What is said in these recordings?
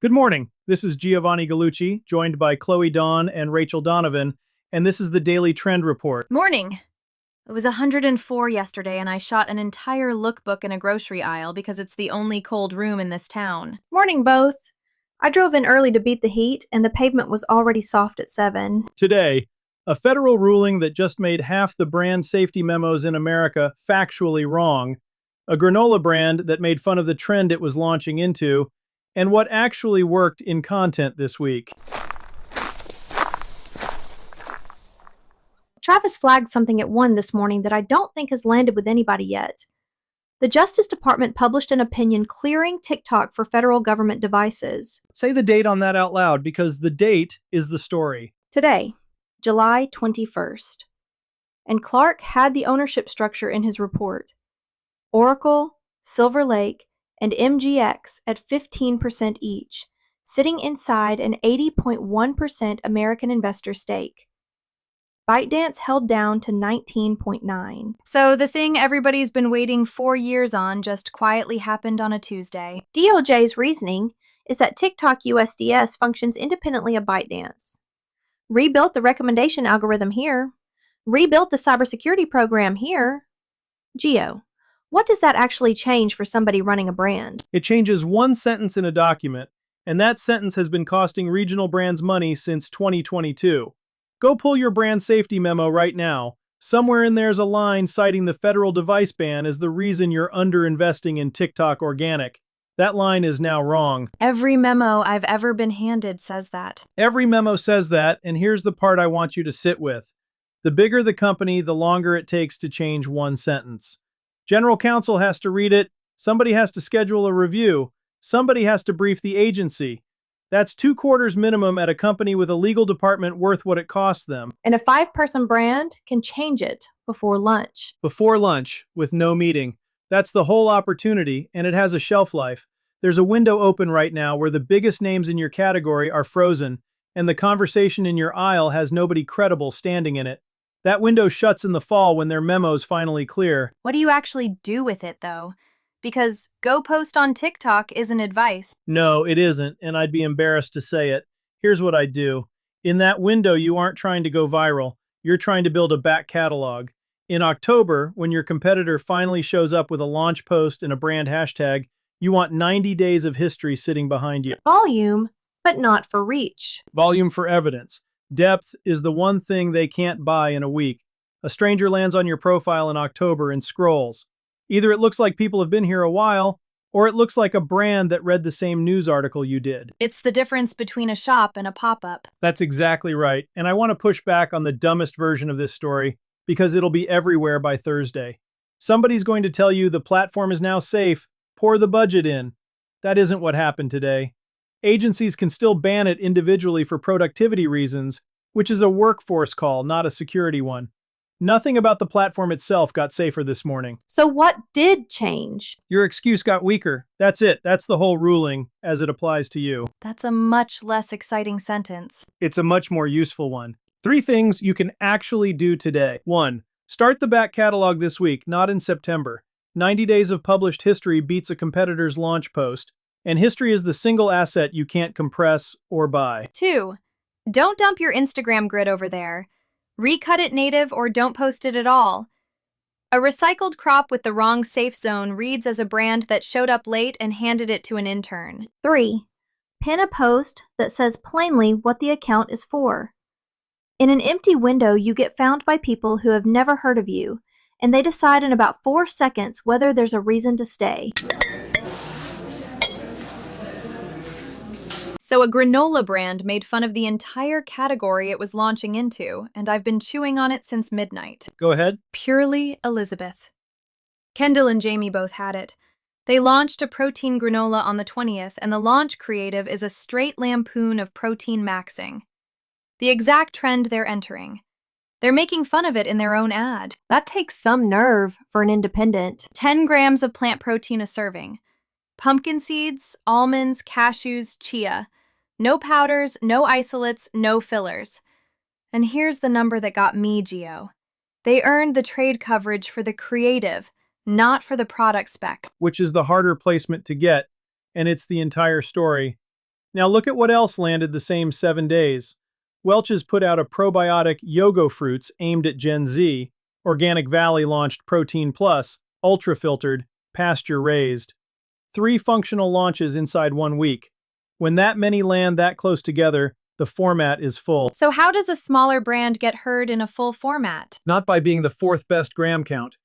Good morning. This is Giovanni Gallucci, joined by Chloe Dawn and Rachel Donovan, and this is the Daily Trend Report. Morning. It was 104 yesterday, and I shot an entire lookbook in a grocery aisle because it's the only cold room in this town. Morning, both. I drove in early to beat the heat, and the pavement was already soft at 7. Today, a federal ruling that just made half the brand safety memos in America factually wrong, a granola brand that made fun of the trend it was launching into, and what actually worked in content this week. Travis flagged something at 1 this morning that I don't think has landed with anybody yet. The Justice Department published an opinion clearing TikTok for federal government devices. Say the date on that out loud because the date is the story. Today, July 21st. And Clark had the ownership structure in his report. Oracle, Silver Lake, and MGX at 15% each, sitting inside an 80.1% American investor stake. ByteDance held down to 19.9. So the thing everybody's been waiting 4 years on just quietly happened on a Tuesday. DOJ's reasoning is that TikTok USDS functions independently of ByteDance. Rebuilt the recommendation algorithm here. Rebuilt the cybersecurity program here. Geo, what does that actually change for somebody running a brand? It changes one sentence in a document, and that sentence has been costing regional brands money since 2022. Go pull your brand safety memo right now. Somewhere in there's a line citing the federal device ban as the reason you're underinvesting in TikTok organic. That line is now wrong. Every memo I've ever been handed says that. Every memo says that, and here's the part I want you to sit with. The bigger the company, the longer it takes to change one sentence. General counsel has to read it, somebody has to schedule a review, somebody has to brief the agency. That's 2 quarters minimum at a company with a legal department worth what it costs them. And a 5-person brand can change it before lunch. Before lunch, with no meeting. That's the whole opportunity, and it has a shelf life. There's a window open right now where the biggest names in your category are frozen, and the conversation in your aisle has nobody credible standing in it. That window shuts in the fall when their memo's finally clear. What do you actually do with it, though? Because go post on TikTok isn't advice. No, it isn't, and I'd be embarrassed to say it. Here's what I do. In that window, you aren't trying to go viral. You're trying to build a back catalog. In October, when your competitor finally shows up with a launch post and a brand hashtag, you want 90 days of history sitting behind you. Volume, but not for reach. Volume for evidence. Depth is the one thing they can't buy in a week. A stranger lands on your profile in October and scrolls. Either it looks like people have been here a while, or it looks like a brand that read the same news article you did. It's the difference between a shop and a pop-up. That's exactly right, and I want to push back on the dumbest version of this story, because it'll be everywhere by Thursday. Somebody's going to tell you the platform is now safe, pour the budget in. That isn't what happened today. Agencies can still ban it individually for productivity reasons, which is a workforce call, not a security one. Nothing about the platform itself got safer this morning. So what did change? Your excuse got weaker. That's it. That's the whole ruling as it applies to you. That's a much less exciting sentence. It's a much more useful one. 3 things you can actually do today. 1. Start the back catalog this week, not in September. 90 days of published history beats a competitor's launch post, and history is the single asset you can't compress or buy. 2. Don't dump your Instagram grid over there. Recut it native or don't post it at all. A recycled crop with the wrong safe zone reads as a brand that showed up late and handed it to an intern. 3. Pin a post that says plainly what the account is for. In an empty window, you get found by people who have never heard of you, and they decide in about 4 seconds whether there's a reason to stay. So a granola brand made fun of the entire category it was launching into, and I've been chewing on it since midnight. Go ahead. Purely Elizabeth. Kendall and Jamie both had it. They launched a protein granola on the 20th, and the launch creative is a straight lampoon of protein maxing. The exact trend they're entering. They're making fun of it in their own ad. That takes some nerve for an independent. 10 grams of plant protein a serving. Pumpkin seeds, almonds, cashews, chia. No powders, no isolates, no fillers. And here's the number that got me, Geo. They earned the trade coverage for the creative, not for the product spec. Which is the harder placement to get, and it's the entire story. Now look at what else landed the same 7 days. Welch's put out a probiotic Yogo Fruits aimed at Gen Z. Organic Valley launched Protein Plus, ultra-filtered, pasture-raised. 3 functional launches inside 1 week. When that many land that close together, the format is full. So how does a smaller brand get heard in a full format? Not by being the 4th best gram count.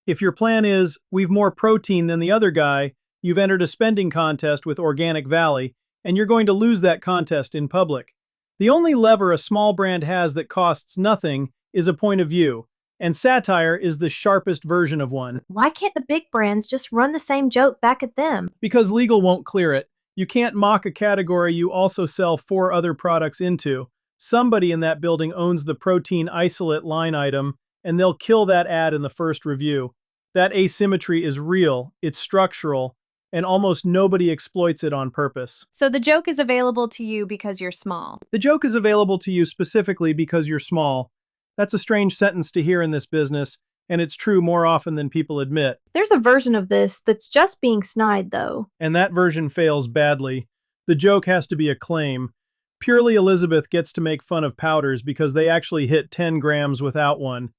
If your plan is, we've more protein than the other guy, you've entered a spending contest with Organic Valley, and you're going to lose that contest in public. The only lever a small brand has that costs nothing is a point of view, and satire is the sharpest version of one. Why can't the big brands just run the same joke back at them? Because legal won't clear it. You can't mock a category you also sell 4 other products into. Somebody in that building owns the protein isolate line item, and they'll kill that ad in the first review. That asymmetry is real, it's structural, and almost nobody exploits it on purpose. So the joke is available to you because you're small. The joke is available to you specifically because you're small. That's a strange sentence to hear in this business, and it's true more often than people admit. There's a version of this that's just being snide, though. And that version fails badly. The joke has to be a claim. Purely Elizabeth gets to make fun of powders because they actually hit 10 grams without one.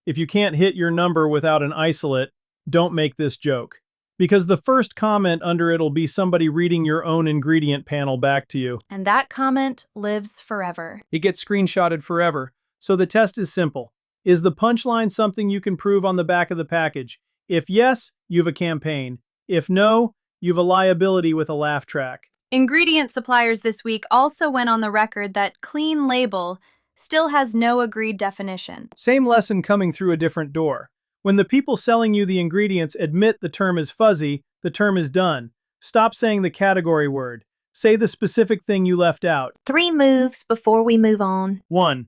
If you can't hit your number without an isolate, don't make this joke. Because the first comment under it'll be somebody reading your own ingredient panel back to you. And that comment lives forever. It gets screenshotted forever. So the test is simple. Is the punchline something you can prove on the back of the package? If yes, you've a campaign. If no, you've a liability with a laugh track. Ingredient suppliers this week also went on the record that clean label still has no agreed definition. Same lesson coming through a different door. When the people selling you the ingredients admit the term is fuzzy, the term is done. Stop saying the category word. Say the specific thing you left out. 3 moves before we move on. 1.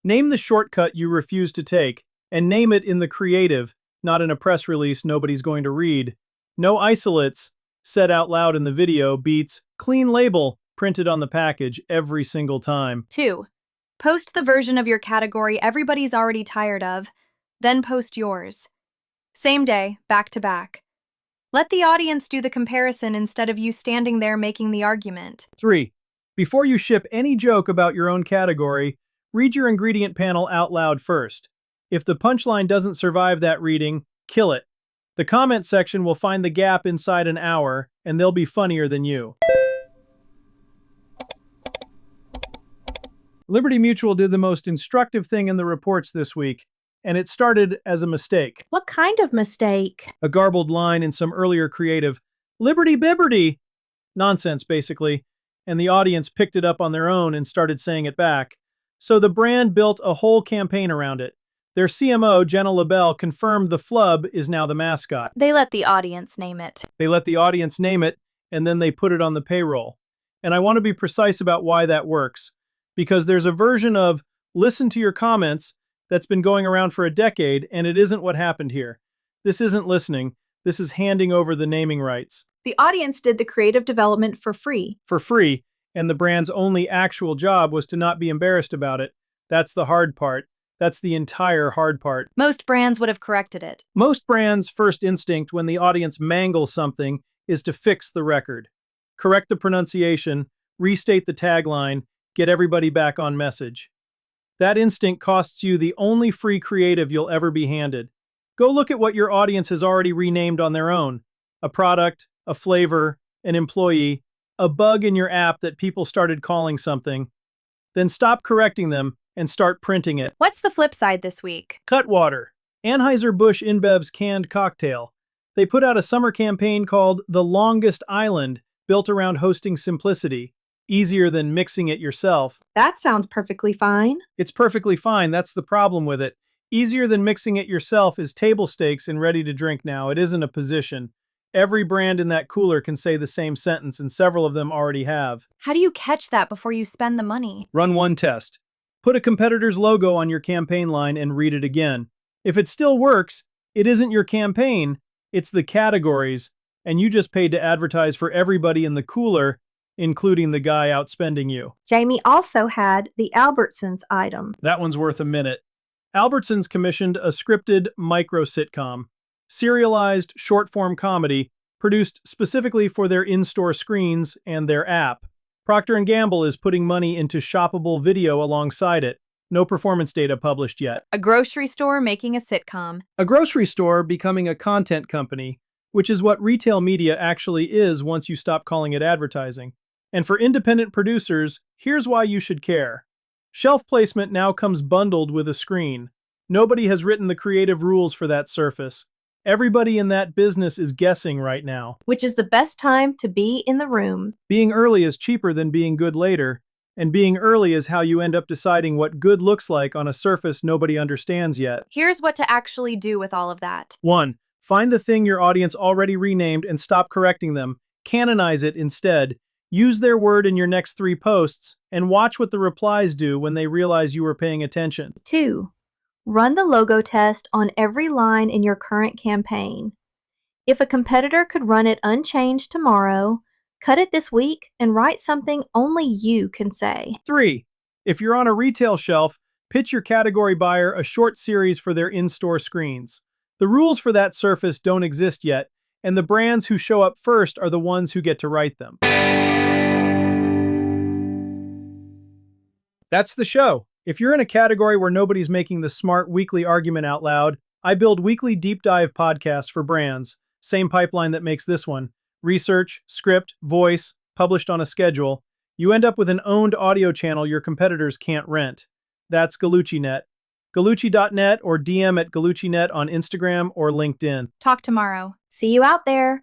Name the shortcut you refuse to take, and name it in the creative, not in a press release nobody's going to read. No isolates, said out loud in the video, beats clean label printed on the package every single time. 2. Post the version of your category everybody's already tired of, then post yours. Same day, back to back. Let the audience do the comparison instead of you standing there making the argument. 3. Before you ship any joke about your own category, read your ingredient panel out loud first. If the punchline doesn't survive that reading, kill it. The comment section will find the gap inside an hour, and they'll be funnier than you. Liberty Mutual did the most instructive thing in the reports this week, and it started as a mistake. What kind of mistake? A garbled line in some earlier creative, Liberty Bibberty! Nonsense, basically, and the audience picked it up on their own and started saying it back. So the brand built a whole campaign around it. Their CMO, Jenna LaBelle, confirmed the flub is now the mascot. They let the audience name it. They let the audience name it, and then they put it on the payroll. And I want to be precise about why that works. Because there's a version of listen to your comments that's been going around for a decade, and it isn't what happened here. This isn't listening. This is handing over the naming rights. The audience did the creative development for free. For free, and the brand's only actual job was to not be embarrassed about it. That's the hard part. That's the entire hard part. Most brands would have corrected it. Most brands' first instinct when the audience mangles something is to fix the record. Correct the pronunciation, restate the tagline, get everybody back on message. That instinct costs you the only free creative you'll ever be handed. Go look at what your audience has already renamed on their own. A product, a flavor, an employee, a bug in your app that people started calling something. Then stop correcting them and start printing it. What's the flip side this week? Cutwater, Anheuser-Busch InBev's canned cocktail. They put out a summer campaign called The Longest Island, built around hosting simplicity. Easier than mixing it yourself. That sounds perfectly fine. It's perfectly fine, that's the problem with it. Easier than mixing it yourself is table stakes and ready to drink now. It isn't a position. Every brand in that cooler can say the same sentence, and several of them already have. How do you catch that before you spend the money? Run one test. Put a competitor's logo on your campaign line and read it again. If it still works, it isn't your campaign, it's the categories, and you just paid to advertise for everybody in the cooler, including the guy outspending you. Jamie also had the Albertsons item. That one's worth a minute. Albertsons commissioned a scripted micro-sitcom, serialized short-form comedy produced specifically for their in-store screens and their app. Procter & Gamble is putting money into shoppable video alongside it. No performance data published yet. A grocery store making a sitcom. A grocery store becoming a content company, which is what retail media actually is once you stop calling it advertising. And for independent producers, here's why you should care. Shelf placement now comes bundled with a screen. Nobody has written the creative rules for that surface. Everybody in that business is guessing right now. Which is the best time to be in the room. Being early is cheaper than being good later, and being early is how you end up deciding what good looks like on a surface nobody understands yet. Here's what to actually do with all of that. 1. Find the thing your audience already renamed and stop correcting them. Canonize it instead. Use their word in your next 3 posts, and watch what the replies do when they realize you were paying attention. 2. Run the logo test on every line in your current campaign. If a competitor could run it unchanged tomorrow, cut it this week and write something only you can say. 3. If you're on a retail shelf, pitch your category buyer a short series for their in-store screens. The rules for that surface don't exist yet, and the brands who show up first are the ones who get to write them. That's the show. If you're in a category where nobody's making the smart weekly argument out loud, I build weekly deep dive podcasts for brands. Same pipeline that makes this one. Research, script, voice, published on a schedule. You end up with an owned audio channel your competitors can't rent. That's GallucciNet. Gallucci.net or DM at GallucciNet on Instagram or LinkedIn. Talk tomorrow. See you out there.